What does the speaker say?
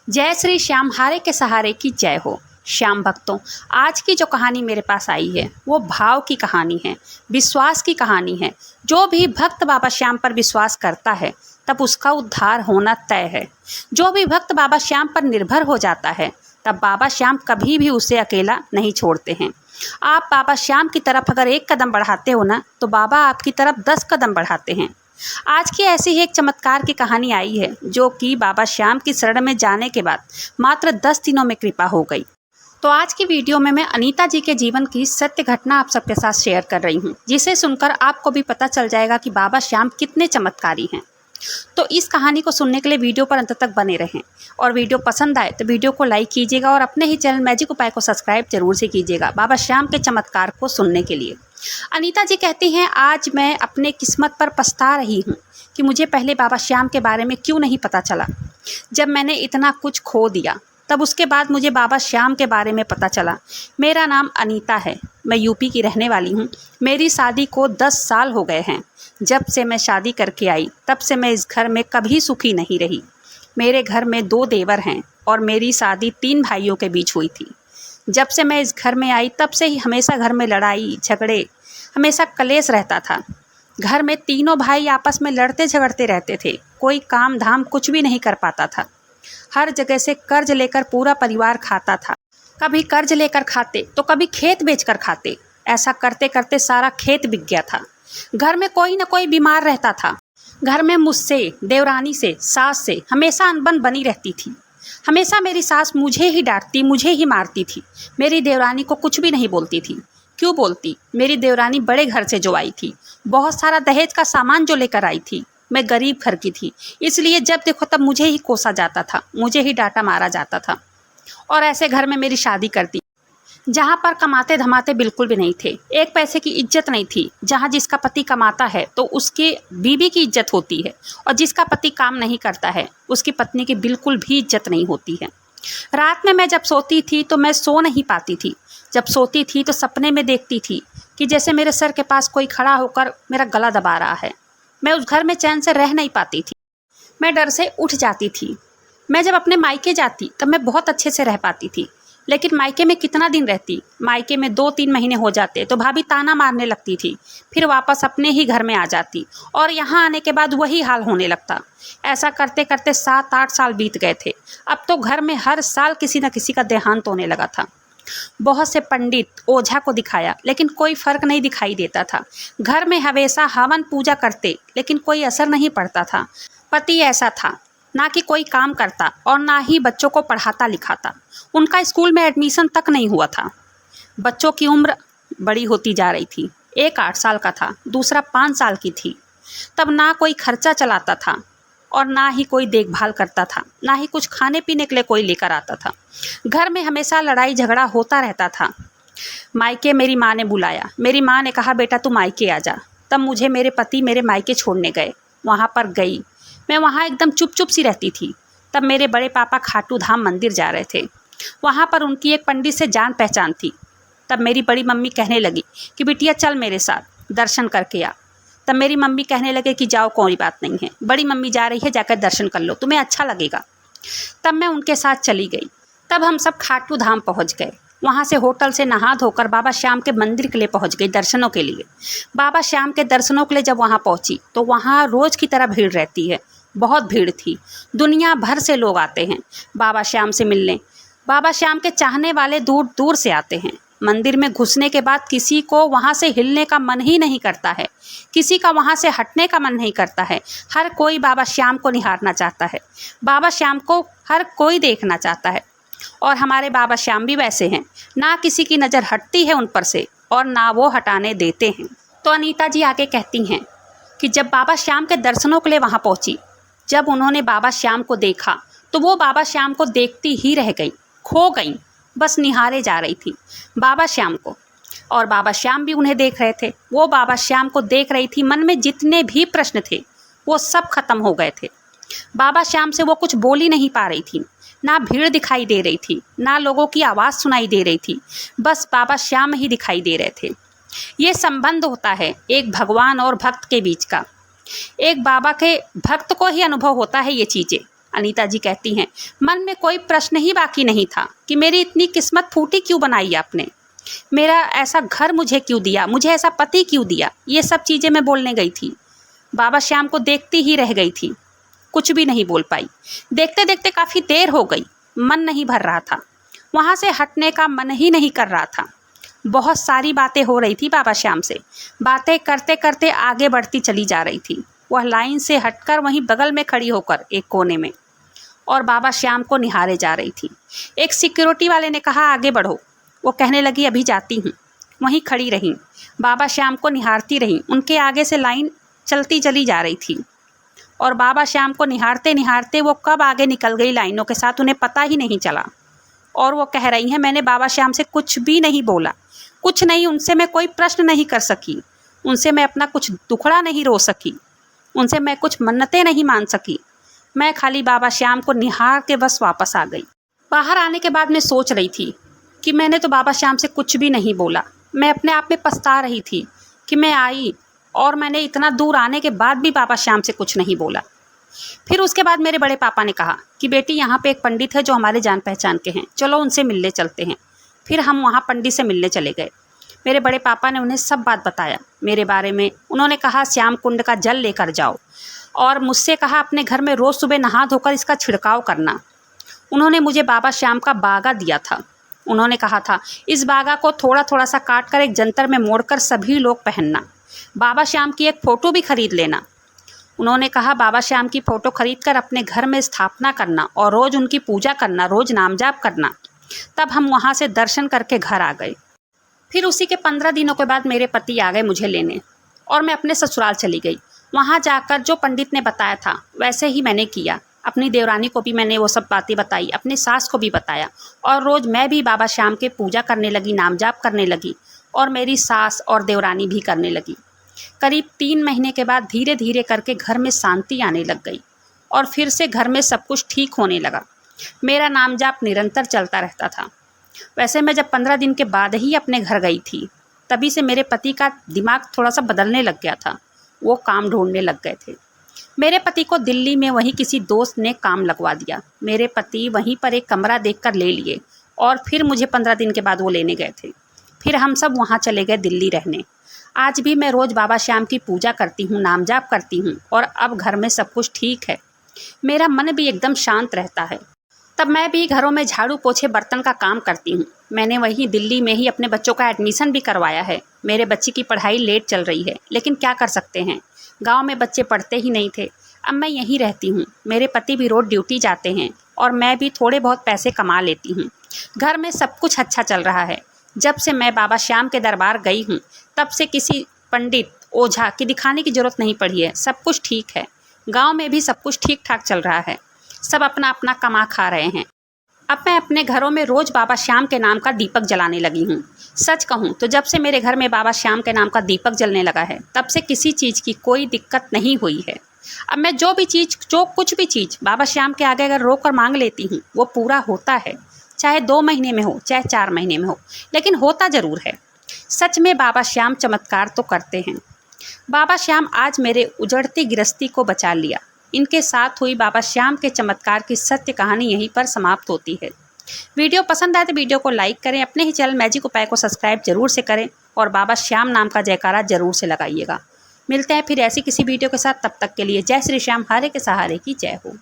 जय श्री श्याम हारे के सहारे की जय हो। श्याम भक्तों, आज की जो कहानी मेरे पास आई है वो भाव की कहानी है, विश्वास की कहानी है। जो भी भक्त बाबा श्याम पर विश्वास करता है तब उसका उद्धार होना तय है। जो भी भक्त बाबा श्याम पर निर्भर हो जाता है तब बाबा श्याम कभी भी उसे अकेला नहीं छोड़ते हैं। आप बाबा श्याम की तरफ अगर एक कदम बढ़ाते हो ना तो बाबा आपकी तरफ 10 कदम बढ़ाते हैं। आज की ऐसी ही एक चमत्कार की कहानी आई है जो कि बाबा श्याम की शरण में जाने के बाद मात्र 10 दिनों में कृपा हो गई। तो आज की वीडियो में मैं अनीता जी के जीवन की सत्य घटना आप सबके साथ शेयर कर रही हूँ, जिसे सुनकर आपको भी पता चल जाएगा कि बाबा श्याम कितने चमत्कारी हैं। तो इस कहानी को सुनने के लिए वीडियो पर अंत तक बने रहें और वीडियो पसंद आए तो वीडियो को लाइक कीजिएगा और अपने ही चैनल मैजिक उपाय को सब्सक्राइब जरूर से कीजिएगा बाबा श्याम के चमत्कार को सुनने के लिए। अनीता जी कहती हैं, आज मैं अपने किस्मत पर पछता रही हूँ कि मुझे पहले बाबा श्याम के बारे में क्यों नहीं पता चला। जब मैंने इतना कुछ खो दिया तब उसके बाद मुझे बाबा श्याम के बारे में पता चला। मेरा नाम अनीता है, मैं यूपी की रहने वाली हूँ। मेरी शादी को 10 साल हो गए हैं। जब से मैं शादी करके आई तब से मैं इस घर में कभी सुखी नहीं रही। मेरे घर में 2 देवर हैं और मेरी शादी 3 भाइयों के बीच हुई थी। जब से मैं इस घर में आई तब से ही हमेशा घर में लड़ाई झगड़े, हमेशा कलेश रहता था। घर में तीनों भाई आपस में लड़ते झगड़ते रहते थे। कोई काम धाम कुछ भी नहीं कर पाता था। हर जगह से कर्ज लेकर पूरा परिवार खाता था। कभी कर्ज लेकर खाते तो कभी खेत बेचकर खाते। ऐसा करते करते सारा खेत बिक गया था। घर में कोई न कोई बीमार रहता था। घर में मुझसे, देवरानी से, सास से हमेशा अनबन बनी रहती थी। हमेशा मेरी सास मुझे ही डांटती, मुझे ही मारती थी। मेरी देवरानी को कुछ भी नहीं बोलती थी। क्यों बोलती? मेरी देवरानी बड़े घर से जो आई थी, बहुत सारा दहेज का सामान जो लेकर आई थी। मैं गरीब घर की थी, इसलिए जब देखो तब मुझे ही कोसा जाता था, मुझे ही डांटा मारा जाता था। और ऐसे घर में मेरी शादी कर दी जहाँ पर कमाते धमाते बिल्कुल भी नहीं थे। एक पैसे की इज्जत नहीं थी। जहाँ जिसका पति कमाता है तो उसके बीवी की इज्जत होती है और जिसका पति काम नहीं करता है उसकी पत्नी की बिल्कुल भी इज्जत नहीं होती है। रात में मैं जब सोती थी तो मैं सो नहीं पाती थी। जब सोती थी तो सपने में देखती थी कि जैसे मेरे सर के पास कोई खड़ा होकर मेरा गला दबा रहा है। मैं उस घर में चैन से रह नहीं पाती थी। मैं डर से उठ जाती थी। मैं जब अपने मायके जाती तब मैं बहुत अच्छे से रह पाती थी, लेकिन मायके में कितना दिन रहती? मायके में 2-3 महीने हो जाते तो भाभी ताना मारने लगती थी। फिर वापस अपने ही घर में आ जाती और यहाँ आने के बाद वही हाल होने लगता। ऐसा करते करते 7-8 साल बीत गए थे। अब तो घर में हर साल किसी न किसी का देहांत होने लगा था। बहुत से पंडित, ओझा को दिखाया लेकिन कोई फर्क नहीं दिखाई देता था। घर में हमेशा हवन पूजा करते लेकिन कोई असर नहीं पड़ता था। पति ऐसा था, ना कि कोई काम करता और ना ही बच्चों को पढ़ाता लिखाता। उनका स्कूल में एडमिशन तक नहीं हुआ था। बच्चों की उम्र बड़ी होती जा रही थी। एक 8 साल का था, दूसरा 5 साल की थी। तब ना कोई खर्चा चलाता था और ना ही कोई देखभाल करता था, ना ही कुछ खाने पीने के लिए कोई लेकर आता था। घर में हमेशा लड़ाई झगड़ा होता रहता था। मायके मेरी माँ ने बुलाया। मेरी माँ ने कहा, बेटा तू मायके आ जा। तब मुझे मेरे पति मेरे मायके छोड़ने गए। वहाँ पर गई मैं, वहाँ एकदम चुप चुप सी रहती थी। तब मेरे बड़े पापा खाटू धाम मंदिर जा रहे थे। वहाँ पर उनकी एक पंडित से जान पहचान थी। तब मेरी बड़ी मम्मी कहने लगी कि बिटिया चल मेरे साथ दर्शन करके आ। तब मेरी मम्मी कहने लगे कि जाओ, कोई बात नहीं है, बड़ी मम्मी जा रही है, जाकर दर्शन कर लो, तुम्हें अच्छा लगेगा। तब मैं उनके साथ चली गई। तब हम सब खाटू धाम पहुँच गए। वहाँ से होटल से नहा धोकर बाबा श्याम के मंदिर के लिए पहुँच गई दर्शनों के लिए। बाबा श्याम के दर्शनों के लिए जब वहाँ पहुँची तो वहाँ रोज़ की तरह भीड़ रहती है। बहुत भीड़ थी। दुनिया भर से लोग आते हैं बाबा श्याम से मिलने। बाबा श्याम के चाहने वाले दूर दूर से आते हैं। मंदिर में घुसने के बाद किसी को वहाँ से हिलने का मन ही नहीं करता है, किसी का वहाँ से हटने का मन नहीं करता है। हर कोई बाबा श्याम को निहारना चाहता है। बाबा श्याम को हर कोई देखना चाहता है। और हमारे बाबा श्याम भी वैसे हैं, ना किसी की नज़र हटती है उन पर से और ना वो हटाने देते हैं। तो अनीता जी आगे कहती हैं कि जब बाबा श्याम के दर्शनों के लिए वहाँ पहुँची, जब उन्होंने बाबा श्याम को देखा तो वो बाबा श्याम को देखती ही रह गई, खो गई, बस निहारे जा रही थी बाबा श्याम को। और बाबा श्याम भी उन्हें देख रहे थे। वो बाबा श्याम को देख रही थी। मन में जितने भी प्रश्न थे वो सब खत्म हो गए थे। बाबा श्याम से वो कुछ बोल ही नहीं पा रही थी। ना भीड़ दिखाई दे रही थी, ना लोगों की आवाज़ सुनाई दे रही थी, बस बाबा श्याम ही दिखाई दे रहे थे। ये संबंध होता है एक भगवान और भक्त के बीच का। एक बाबा के भक्त को ही अनुभव होता है ये चीज़ें। अनीता जी कहती हैं, मन में कोई प्रश्न ही बाकी नहीं था कि मेरी इतनी किस्मत फूटी क्यों बनाई आपने, मेरा ऐसा घर मुझे क्यों दिया, मुझे ऐसा पति क्यों दिया। ये सब चीज़ें मैं बोलने गई थी। बाबा श्याम को देखती ही रह गई थी, कुछ भी नहीं बोल पाई। देखते देखते काफ़ी देर हो गई, मन नहीं भर रहा था, वहाँ से हटने का मन ही नहीं कर रहा था। बहुत सारी बातें हो रही थी बाबा श्याम से, बातें करते करते आगे बढ़ती चली जा रही थी। वह लाइन से हटकर वहीं बगल में खड़ी होकर एक कोने में और बाबा श्याम को निहारे जा रही थी। एक सिक्योरिटी वाले ने कहा, आगे बढ़ो। वो कहने लगी, अभी जाती हूँ। वहीं खड़ी रहीं, बाबा श्याम को निहारती रहीं। उनके आगे से लाइन चलती चली जा रही थी और बाबा श्याम को निहारते निहारते वो कब आगे निकल गई लाइनों के साथ, उन्हें पता ही नहीं चला। और वो कह रही हैं, मैंने बाबा श्याम से कुछ भी नहीं बोला, कुछ नहीं, उनसे मैं कोई प्रश्न नहीं कर सकी, उनसे मैं अपना कुछ दुखड़ा नहीं रो सकी, उनसे मैं कुछ मन्नतें नहीं मान सकी। मैं खाली बाबा श्याम को निहार के बस वापस आ गई। बाहर आने के बाद मैं सोच रही थी कि मैंने तो बाबा श्याम से कुछ भी नहीं बोला। मैं अपने आप में पछता रही थी कि मैं आई और मैंने इतना दूर आने के बाद भी बाबा श्याम से कुछ नहीं बोला। फिर उसके बाद मेरे बड़े पापा ने कहा कि बेटी, यहाँ पे एक पंडित है जो हमारे जान पहचान के हैं, चलो उनसे मिलने चलते हैं। फिर हम वहाँ पंडित से मिलने चले गए। मेरे बड़े पापा ने उन्हें सब बात बताया मेरे बारे में। उन्होंने कहा, श्याम कुंड का जल लेकर जाओ और मुझसे कहा अपने घर में रोज़ सुबह नहा धोकर इसका छिड़काव करना। उन्होंने मुझे बाबा श्याम का बागा दिया था। उन्होंने कहा था, इस बागा को थोड़ा थोड़ा सा काट कर एक जंतर में मोड़कर सभी लोग पहनना। बाबा श्याम की एक फ़ोटो भी खरीद लेना। उन्होंने कहा, बाबा श्याम की फ़ोटो खरीद कर अपने घर में स्थापना करना और रोज़ उनकी पूजा करना, रोज़ नाम जाप करना। तब हम वहाँ से दर्शन करके घर आ गए। फिर उसी के 15 दिनों के बाद मेरे पति आ गए मुझे लेने और मैं अपने ससुराल चली गई। वहाँ जाकर जो पंडित ने बताया था वैसे ही मैंने किया। अपनी देवरानी को भी मैंने वो सब बातें बताई, अपनी सास को भी बताया और रोज़ मैं भी बाबा श्याम के पूजा करने लगी, नाम जाप करने लगी और मेरी सास और देवरानी भी करने लगी। करीब 3 महीने के बाद धीरे धीरे करके घर में शांति आने लग गई और फिर से घर में सब कुछ ठीक होने लगा। मेरा नाम जाप निरंतर चलता रहता था। वैसे मैं जब 15 दिन के बाद ही अपने घर गई थी, तभी से मेरे पति का दिमाग थोड़ा सा बदलने लग गया था। वो काम ढूंढने लग गए थे। मेरे पति को दिल्ली में वहीं किसी दोस्त ने काम लगवा दिया। मेरे पति वहीं पर एक कमरा देखकर ले लिए और फिर मुझे 15 दिन के बाद वो लेने गए थे। फिर हम सब वहाँ चले गए दिल्ली रहने। आज भी मैं रोज़ बाबा श्याम की पूजा करती हूँ, नाम जाप करती हूँ और अब घर में सब कुछ ठीक है। मेरा मन भी एकदम शांत रहता है। तब मैं भी घरों में झाड़ू पोछे बर्तन का काम करती हूँ। मैंने वहीं दिल्ली में ही अपने बच्चों का एडमिशन भी करवाया है। मेरे बच्चे की पढ़ाई लेट चल रही है, लेकिन क्या कर सकते हैं, गांव में बच्चे पढ़ते ही नहीं थे। अब मैं यहीं रहती हूँ। मेरे पति भी रोज़ ड्यूटी जाते हैं और मैं भी थोड़े बहुत पैसे कमा लेती हूँ। घर में सब कुछ अच्छा चल रहा है। जब से मैं बाबा श्याम के दरबार गई हूँ, तब से किसी पंडित ओझा की दिखाने की ज़रूरत नहीं पड़ी है। सब कुछ ठीक है। गाँव में भी सब कुछ ठीक ठाक चल रहा है। सब अपना अपना कमा खा रहे हैं। अब मैं अपने घरों में रोज़ बाबा श्याम के नाम का दीपक जलाने लगी हूँ। सच कहूँ तो जब से मेरे घर में बाबा श्याम के नाम का दीपक जलने लगा है, तब से किसी चीज़ की कोई दिक्कत नहीं हुई है। अब मैं जो कुछ भी चीज़ बाबा श्याम के आगे अगर रो कर मांग लेती हूँ, वो पूरा होता है। चाहे 2 महीने में हो, चाहे 4 महीने में हो, लेकिन होता ज़रूर है। सच में बाबा श्याम चमत्कार तो करते हैं। बाबा श्याम आज मेरे उजड़ती गृहस्थी को बचा लिया। इनके साथ हुई बाबा श्याम के चमत्कार की सत्य कहानी यहीं पर समाप्त होती है। वीडियो पसंद आए तो वीडियो को लाइक करें, अपने ही चैनल मैजिक उपाय को सब्सक्राइब जरूर से करें और बाबा श्याम नाम का जयकारा जरूर से लगाइएगा। मिलते हैं फिर ऐसी किसी वीडियो के साथ, तब तक के लिए जय श्री श्याम, हारे के सहारे की जय हो।